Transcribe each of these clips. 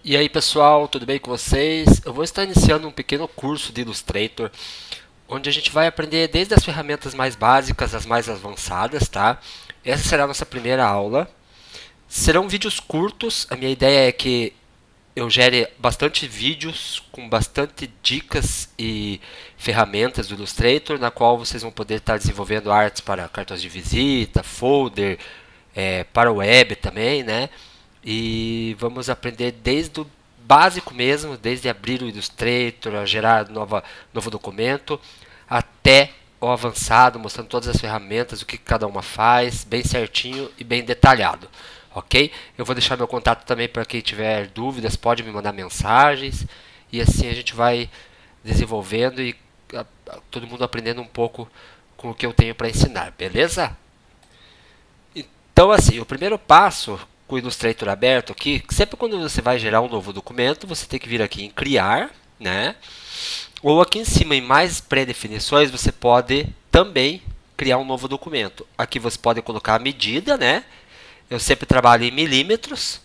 E aí pessoal, tudo bem com vocês? Eu vou estar iniciando um pequeno curso de Illustrator, onde a gente vai aprender desde as ferramentas mais básicas às mais avançadas, tá? Essa será a nossa primeira aula. Serão vídeos curtos, a minha ideia é que eu gere bastante vídeos com bastante dicas e ferramentas do Illustrator, na qual vocês vão poder estar desenvolvendo artes para cartões de visita, folder, para o web também, né? E vamos aprender desde o básico mesmo, desde abrir o Illustrator, a gerar novo documento, até o avançado, mostrando todas as ferramentas, o que cada uma faz, bem certinho e bem detalhado. Ok? Eu vou deixar meu contato também para quem tiver dúvidas, pode me mandar mensagens. E assim a gente vai desenvolvendo e todo mundo aprendendo um pouco com o que eu tenho para ensinar, beleza? Então assim, o primeiro passo com o Illustrator aberto aqui, sempre quando você vai gerar um novo documento, você tem que vir aqui em criar, né? Ou aqui em cima em mais pré-definições, você pode também criar um novo documento. Aqui você pode colocar a medida, né? Eu sempre trabalho em milímetros,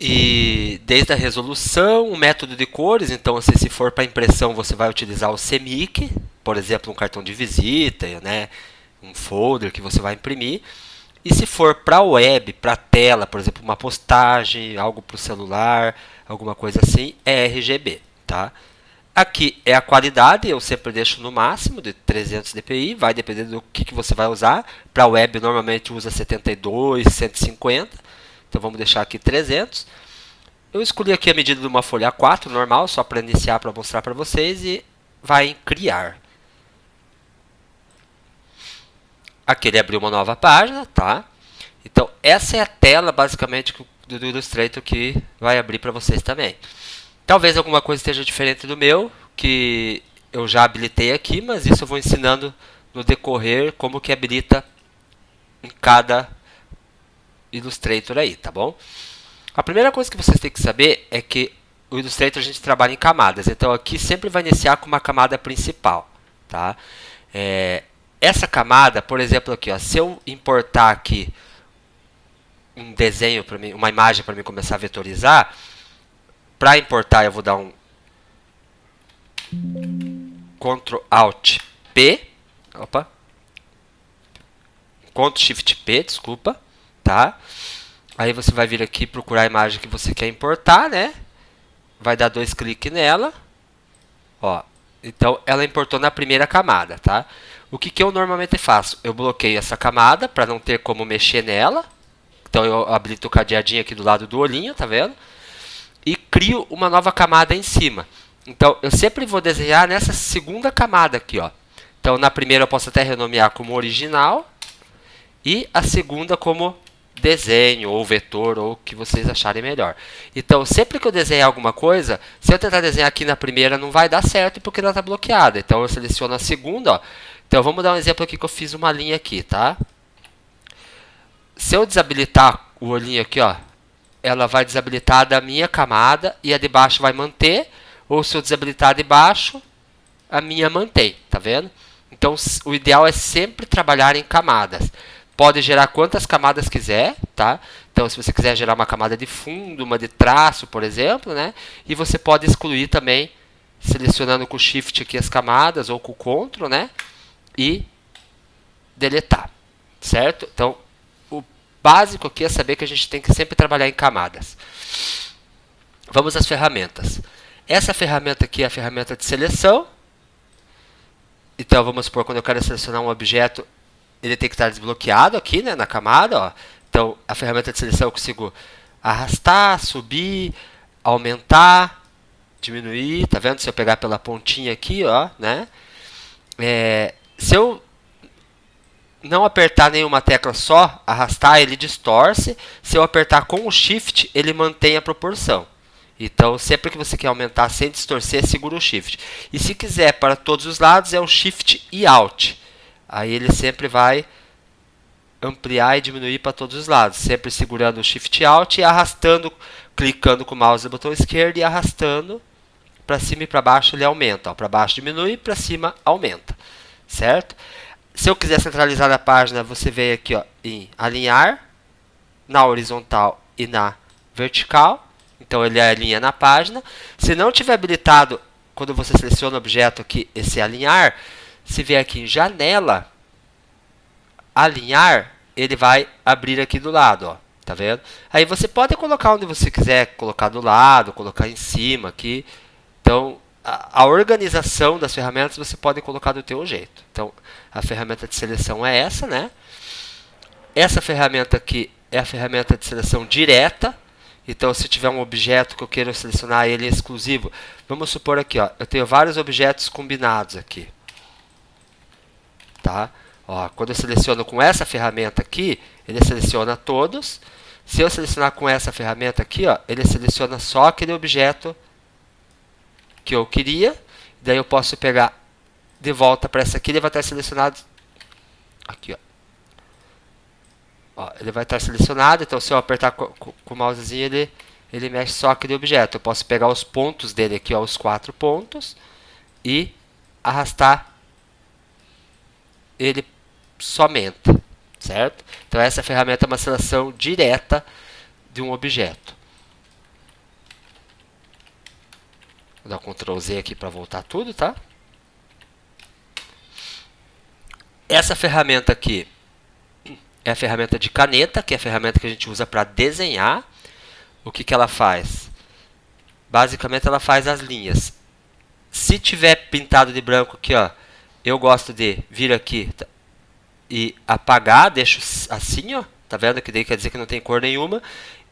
e desde a resolução, o método de cores, então assim, se for para impressão você vai utilizar o CMYK, por exemplo, um cartão de visita, né? Um folder que você vai imprimir. E se for para web, para tela, por exemplo, uma postagem, algo para o celular, alguma coisa assim, é RGB, tá? Aqui é a qualidade, eu sempre deixo no máximo de 300 dpi, vai depender do que você vai usar. Para web normalmente usa 72, 150, então vamos deixar aqui 300. Eu escolhi aqui a medida de uma folha A4 normal, só para iniciar, para mostrar para vocês, e vai em criar. Aqui ele abriu uma nova página, tá? Então essa é a tela basicamente do Illustrator que vai abrir para vocês também. Talvez alguma coisa esteja diferente do meu, que eu já habilitei aqui, mas isso eu vou ensinando no decorrer como que habilita em cada Illustrator aí, tá bom? A primeira coisa que vocês têm que saber é que o Illustrator a gente trabalha em camadas, então aqui sempre vai iniciar com uma camada principal, tá? Essa camada, por exemplo, aqui, ó, se eu importar aqui um desenho para mim, uma imagem para mim começar a vetorizar, para importar eu vou dar um Ctrl Alt P, opa, Ctrl Shift P, desculpa, tá? Aí você vai vir aqui procurar a imagem que você quer importar, né? Vai dar 2 cliques nela, ó. Então ela importou na primeira camada, tá? O que eu normalmente faço? Eu bloqueio essa camada para não ter como mexer nela. Então eu habilito o cadeadinho aqui do lado do olhinho, tá vendo? E crio uma nova camada em cima. Então eu sempre vou desenhar nessa segunda camada aqui, ó. Então na primeira eu posso até renomear como original e a segunda como desenho ou vetor ou o que vocês acharem melhor. Então sempre que eu desenhar alguma coisa, se eu tentar desenhar aqui na primeira não vai dar certo porque ela está bloqueada. Então eu seleciono a segunda, ó. Então vamos dar um exemplo aqui que eu fiz uma linha aqui, tá? Se eu desabilitar o olhinho aqui, ó, ela vai desabilitar da minha camada e a de baixo vai manter. Ou se eu desabilitar a de baixo, a minha mantém, tá vendo? Então o ideal é sempre trabalhar em camadas. Pode gerar quantas camadas quiser, tá? Então se você quiser gerar uma camada de fundo, uma de traço, por exemplo, né? E você pode excluir também, selecionando com o Shift aqui as camadas ou com o Ctrl, né? E deletar, certo? Então o básico aqui é saber que a gente tem que sempre trabalhar em camadas. Vamos às ferramentas. Essa ferramenta aqui é a ferramenta de seleção. Então vamos supor, quando eu quero selecionar um objeto, ele tem que estar desbloqueado aqui, né, na camada, ó. Então a ferramenta de seleção eu consigo arrastar, subir, aumentar, diminuir, tá vendo? Se eu pegar pela pontinha aqui, ó, né? Se eu não apertar nenhuma tecla só, arrastar, ele distorce. Se eu apertar com o Shift, ele mantém a proporção. Então, sempre que você quer aumentar sem distorcer, segura o Shift. E se quiser para todos os lados, é o Shift e Alt. Aí ele sempre vai ampliar e diminuir para todos os lados. Sempre segurando o Shift e Alt e arrastando, clicando com o mouse no botão esquerdo e arrastando para cima e para baixo ele aumenta. Para baixo diminui, para cima aumenta. Certo? Se eu quiser centralizar a página, você vem aqui ó, em alinhar, na horizontal e na vertical. Então ele alinha na página. Se não tiver habilitado, quando você seleciona o objeto aqui, esse alinhar, se vier aqui em janela, alinhar, ele vai abrir aqui do lado, ó. Tá vendo? Aí você pode colocar onde você quiser, colocar do lado, colocar em cima aqui. Então, a organização das ferramentas você pode colocar do teu jeito. Então, a ferramenta de seleção é essa, né? Essa ferramenta aqui é a ferramenta de seleção direta. Então, se tiver um objeto que eu quero selecionar ele exclusivo, vamos supor aqui, ó, eu tenho vários objetos combinados aqui. Tá? Ó, quando eu seleciono com essa ferramenta aqui, ele seleciona todos. Se eu selecionar com essa ferramenta aqui, ó, ele seleciona só aquele objeto que eu queria. Daí eu posso pegar de volta para essa aqui, ele vai estar selecionado aqui, ó. Ó, ele vai estar selecionado, então se eu apertar com o mousezinho, ele mexe só aquele objeto. Eu posso pegar os pontos dele aqui, ó, os 4 pontos, e arrastar ele somente, certo? Então essa ferramenta é uma seleção direta de um objeto. Vou dar um Ctrl Z aqui para voltar tudo, tá? Essa ferramenta aqui é a ferramenta de caneta, que é a ferramenta que a gente usa para desenhar. O que ela faz? Basicamente ela faz as linhas. Se tiver pintado de branco aqui, ó, eu gosto de vir aqui e apagar, deixo assim, ó, tá vendo? Que daí quer dizer que não tem cor nenhuma.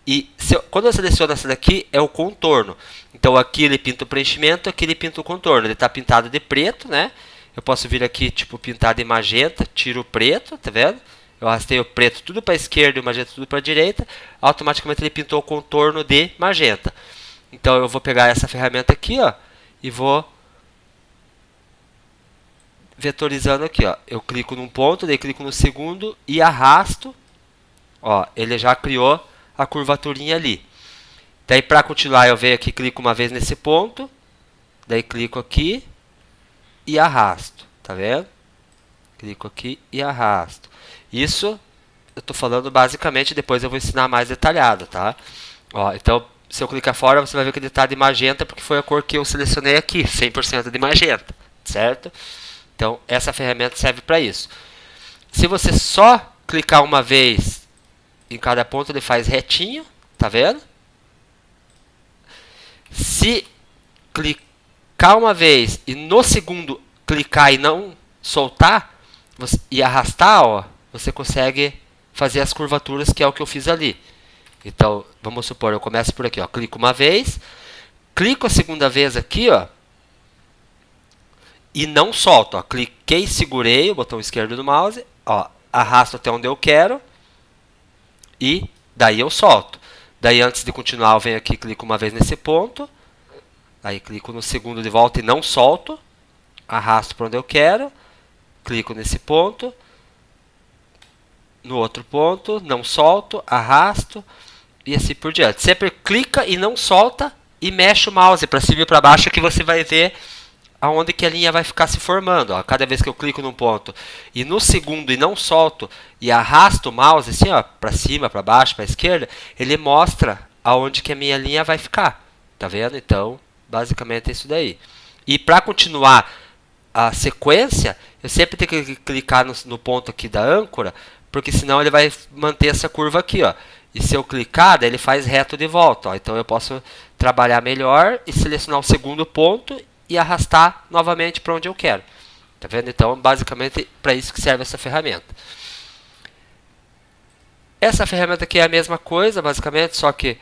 E quando eu seleciono essa daqui, é o contorno. Então aqui ele pinta o preenchimento, aqui ele pinta o contorno. Ele está pintado de preto, né? Eu posso vir aqui, tipo, pintar de magenta, tiro o preto, tá vendo? Eu arrastei o preto tudo para a esquerda e o magenta tudo para a direita. Automaticamente ele pintou o contorno de magenta. Então eu vou pegar essa ferramenta aqui, ó, e vou vetorizando aqui, ó. Eu clico num ponto, daí clico no segundo e arrasto. Ó, ele já criou a curvaturinha ali. Daí para continuar eu venho aqui, clico uma vez nesse ponto, daí clico aqui e arrasto, tá vendo? Clico aqui e arrasto. Isso eu estou falando basicamente, depois eu vou ensinar mais detalhado, tá? Ó, então, se eu clicar fora, você vai ver que ele está de magenta, porque foi a cor que eu selecionei aqui, 100% de magenta, certo? Então, essa ferramenta serve para isso. Se você só clicar uma vez em cada ponto, ele faz retinho, tá vendo? Se clicar uma vez e no segundo clicar e não soltar, e arrastar, ó, você consegue fazer as curvaturas, que é o que eu fiz ali. Então, vamos supor, eu começo por aqui, ó, clico uma vez, clico a segunda vez aqui, ó, e não solto, ó, cliquei, segurei o botão esquerdo do mouse, ó, arrasto até onde eu quero, e daí eu solto. Daí, antes de continuar, eu venho aqui, clico uma vez nesse ponto, aí clico no segundo de volta e não solto, arrasto para onde eu quero, clico nesse ponto, no outro ponto, não solto, arrasto e assim por diante. Sempre clica e não solta e mexe o mouse para cima e para baixo, que você vai ver aonde que a linha vai ficar se formando. Ó. Cada vez que eu clico num ponto e no segundo e não solto e arrasto o mouse assim, ó, para cima, para baixo, para esquerda, ele mostra aonde que a minha linha vai ficar. Tá vendo? Então, basicamente é isso daí. E para continuar a sequência, eu sempre tenho que clicar no ponto aqui da âncora, porque senão ele vai manter essa curva aqui, ó. E se eu clicar, daí ele faz reto de volta, ó. Então eu posso trabalhar melhor e selecionar o segundo ponto e arrastar novamente para onde eu quero. Tá vendo? Então, basicamente, para isso que serve essa ferramenta. Essa ferramenta aqui é a mesma coisa, basicamente, só que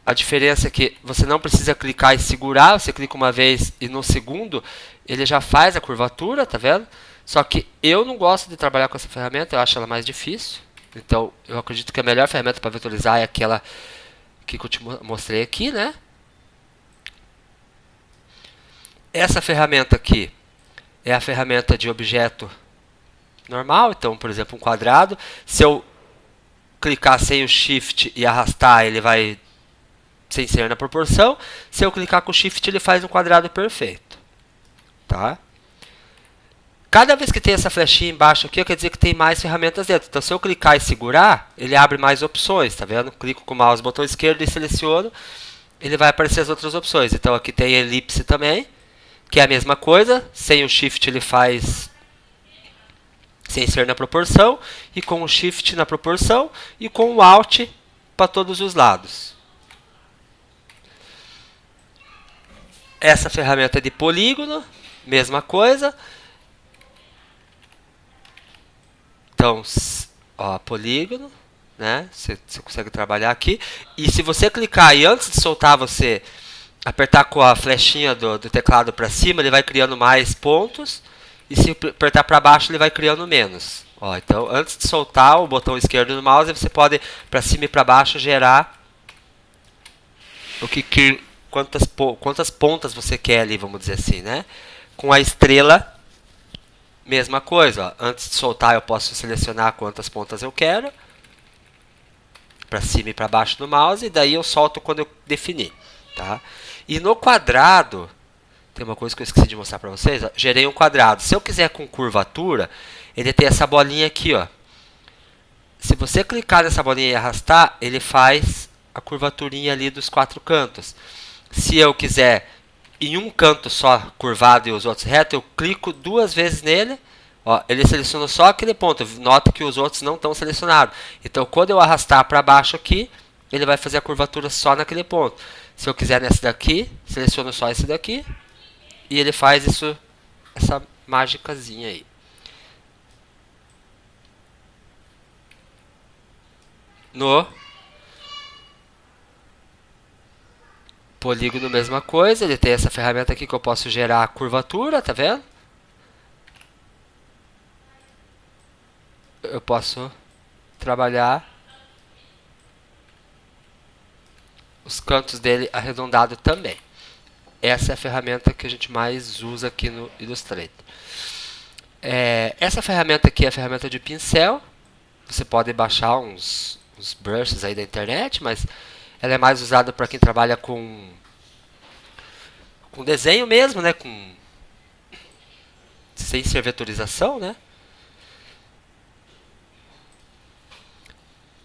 a diferença é que você não precisa clicar e segurar, você clica uma vez e no segundo ele já faz a curvatura, tá vendo? Só que eu não gosto de trabalhar com essa ferramenta, eu acho ela mais difícil. Então, eu acredito que a melhor ferramenta para vetorizar é aquela que eu te mostrei aqui, né? Essa ferramenta aqui é a ferramenta de objeto normal. Então, por exemplo, um quadrado. Se eu clicar sem o Shift e arrastar, ele vai sem ser na proporção. Se eu clicar com Shift, ele faz um quadrado perfeito. Tá? Cada vez que tem essa flechinha embaixo aqui, quer dizer que tem mais ferramentas dentro. Então, se eu clicar e segurar, ele abre mais opções, tá vendo? Clico com o mouse, botão esquerdo e seleciono, ele vai aparecer as outras opções. Então, aqui tem elipse também, que é a mesma coisa. Sem o Shift, ele faz sem ser na proporção, e com o Shift na proporção, e com o Alt para todos os lados. Essa ferramenta é de polígono, mesma coisa. Então, ó, polígono, né? Você consegue trabalhar aqui. E se você clicar e antes de soltar você apertar com a flechinha do teclado para cima, ele vai criando mais pontos. E se apertar para baixo, ele vai criando menos. Ó, então, antes de soltar o botão esquerdo do mouse, você pode para cima e para baixo gerar quantas pontas você quer ali, vamos dizer assim, né? Com a estrela, mesma coisa, ó. Antes de soltar eu posso selecionar quantas pontas eu quero, para cima e para baixo do mouse, e daí eu solto quando eu definir, tá? E no quadrado, tem uma coisa que eu esqueci de mostrar para vocês, ó. Gerei um quadrado. Se eu quiser com curvatura, ele tem essa bolinha aqui, ó. Se você clicar nessa bolinha e arrastar, ele faz a curvaturinha ali dos 4 cantos. Se eu quiser em um canto só curvado e os outros retos, eu clico 2 vezes nele. Ó, ele seleciona só aquele ponto. Nota que os outros não estão selecionados. Então, quando eu arrastar para baixo aqui, ele vai fazer a curvatura só naquele ponto. Se eu quiser nesse daqui, seleciono só esse daqui. E ele faz isso, essa mágicazinha aí. No polígono, mesma coisa. Ele tem essa ferramenta aqui que eu posso gerar a curvatura, tá vendo? Eu posso trabalhar os cantos dele arredondado também. Essa é a ferramenta que a gente mais usa aqui no Illustrator. Essa ferramenta aqui é a ferramenta de pincel. Você pode baixar uns brushes aí da internet, mas ela é mais usada para quem trabalha com desenho mesmo, né? Sem ser vetorização, né?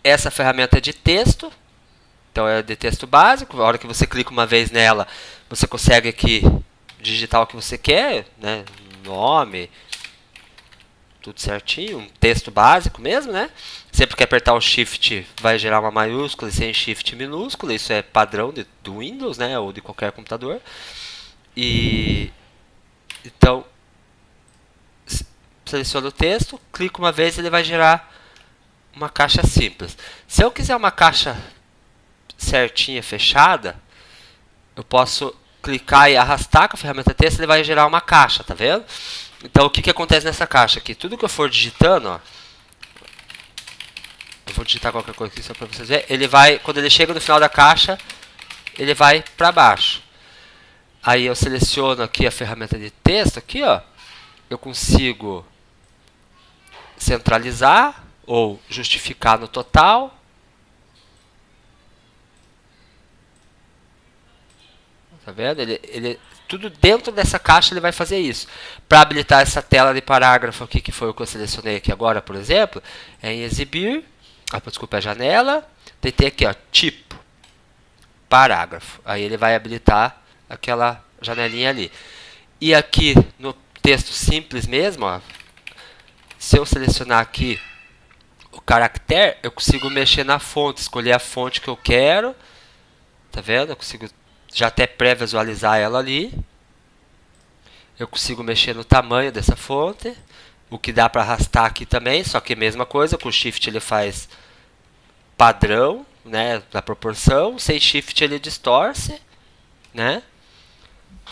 Essa ferramenta é de texto. Então é de texto básico. A hora que você clica uma vez nela, você consegue aqui digitar o que você quer, né? Nome, tudo certinho, um texto básico mesmo, né? Sempre que apertar o Shift vai gerar uma maiúscula e sem Shift minúscula. Isso é padrão do Windows, né? Ou de qualquer computador. E então seleciono o texto, clico uma vez e ele vai gerar uma caixa simples. Se eu quiser uma caixa certinha, fechada, eu posso clicar e arrastar com a ferramenta texto, ele vai gerar uma caixa, tá vendo? Então, o que acontece nessa caixa aqui? Tudo que eu for digitando, ó, eu vou digitar qualquer coisa aqui só para vocês verem, ele vai, quando ele chega no final da caixa, ele vai para baixo. Aí eu seleciono aqui a ferramenta de texto, aqui, ó, eu consigo centralizar ou justificar no total. Tá vendo? Tudo dentro dessa caixa ele vai fazer isso. Para habilitar essa tela de parágrafo aqui, que foi o que eu selecionei aqui agora, por exemplo, é em exibir, desculpa, a janela, tem aqui, ó, tipo, parágrafo. Aí ele vai habilitar aquela janelinha ali. E aqui no texto simples mesmo, ó, se eu selecionar aqui o caractere, eu consigo mexer na fonte, escolher a fonte que eu quero. Tá vendo? Eu consigo já até pré-visualizar ela ali. Eu consigo mexer no tamanho dessa fonte, o que dá para arrastar aqui também, só que a mesma coisa, com o Shift ele faz padrão, né, da proporção, sem Shift ele distorce, né?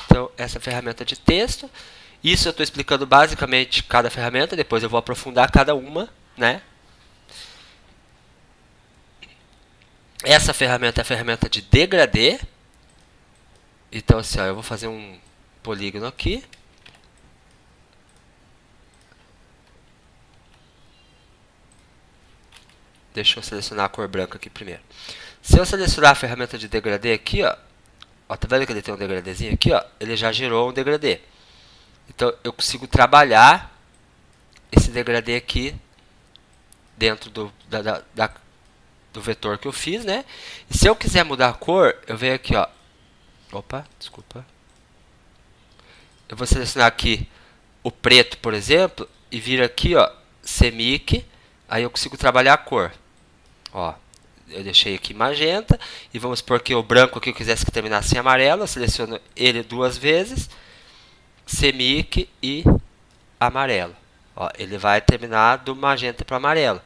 Então, essa ferramenta de texto. Isso eu estou explicando basicamente cada ferramenta, depois eu vou aprofundar cada uma, né? Essa ferramenta é a ferramenta de degradê. Então, assim, ó, eu vou fazer um polígono aqui. Deixa eu selecionar a cor branca aqui primeiro. Se eu selecionar a ferramenta de degradê aqui, ó, tá vendo que ele tem um degradêzinho aqui, ó? Ele já gerou um degradê. Então eu consigo trabalhar esse degradê aqui dentro do vetor que eu fiz, né? E se eu quiser mudar a cor, eu venho aqui, ó. Opa, desculpa. Eu vou selecionar aqui o preto, por exemplo, e vir aqui, ó, CMYK, aí eu consigo trabalhar a cor. Ó, eu deixei aqui magenta, e vamos supor que o branco aqui eu quisesse que terminasse em amarelo, eu seleciono ele 2 vezes, CMYK e amarelo. Ó, ele vai terminar do magenta para amarelo.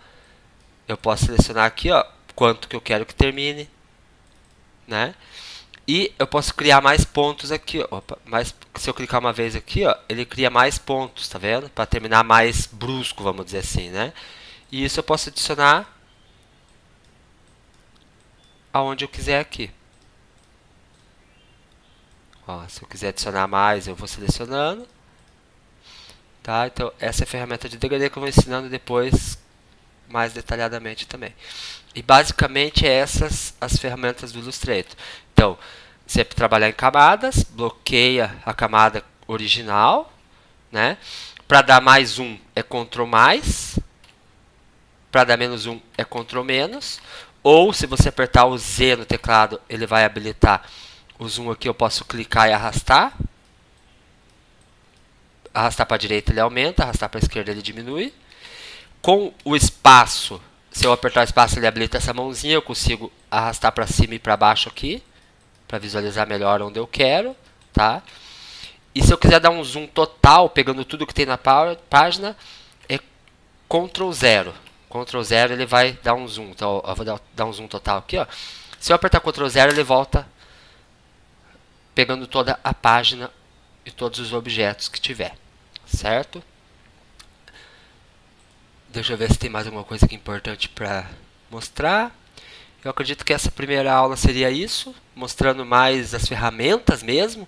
Eu posso selecionar aqui, ó, quanto que eu quero que termine, né? E eu posso criar mais pontos aqui, ó. Opa, se eu clicar uma vez aqui, ó, ele cria mais pontos, tá vendo? Para terminar mais brusco, vamos dizer assim, né? E isso eu posso adicionar aonde eu quiser aqui. Ó, se eu quiser adicionar mais, eu vou selecionando. Tá? Então, essa é a ferramenta de degradê que eu vou ensinando depois mais detalhadamente também. E basicamente essas as ferramentas do Illustrator. Então, sempre trabalhar em camadas, bloqueia a camada original, né? Para dar mais um é Ctrl mais, para dar menos um é Ctrl menos, ou se você apertar o Z no teclado, ele vai habilitar o zoom aqui, eu posso clicar e arrastar. Arrastar para a direita ele aumenta, arrastar para a esquerda ele diminui. Com o espaço, se eu apertar o espaço ele habilita essa mãozinha, eu consigo arrastar para cima e para baixo aqui, para visualizar melhor onde eu quero, tá? E se eu quiser dar um zoom total, pegando tudo que tem na página, é Ctrl 0. Ctrl 0 ele vai dar um zoom, então eu vou dar um zoom total aqui, ó. Se eu apertar Ctrl 0 ele volta pegando toda a página e todos os objetos que tiver, certo? Deixa eu ver se tem mais alguma coisa aqui importante para mostrar. Eu acredito que essa primeira aula seria isso, mostrando mais as ferramentas mesmo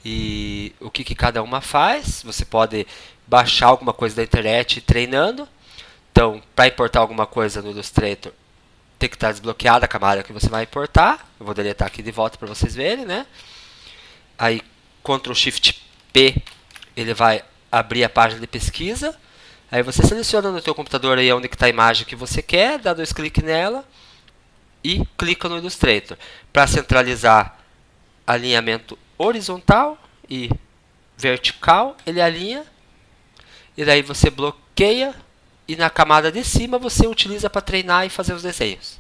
e o que cada uma faz. Você pode baixar alguma coisa da internet e ir treinando. Então, para importar alguma coisa no Illustrator, tem que estar desbloqueada a camada que você vai importar. Eu vou deletar aqui de volta para vocês verem, né? Aí, Ctrl Shift P, ele vai abrir a página de pesquisa. Aí você seleciona no teu computador aí onde está a imagem que você quer, dá 2 cliques nela e clica no Illustrator. Para centralizar alinhamento horizontal e vertical, ele alinha. E daí você bloqueia e na camada de cima você utiliza para treinar e fazer os desenhos.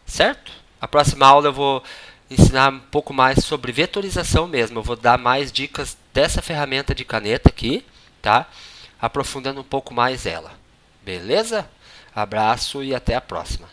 Certo? A próxima aula eu vou ensinar um pouco mais sobre vetorização mesmo. Eu vou dar mais dicas dessa ferramenta de caneta aqui, tá? Aprofundando um pouco mais ela. Beleza? Abraço e até a próxima.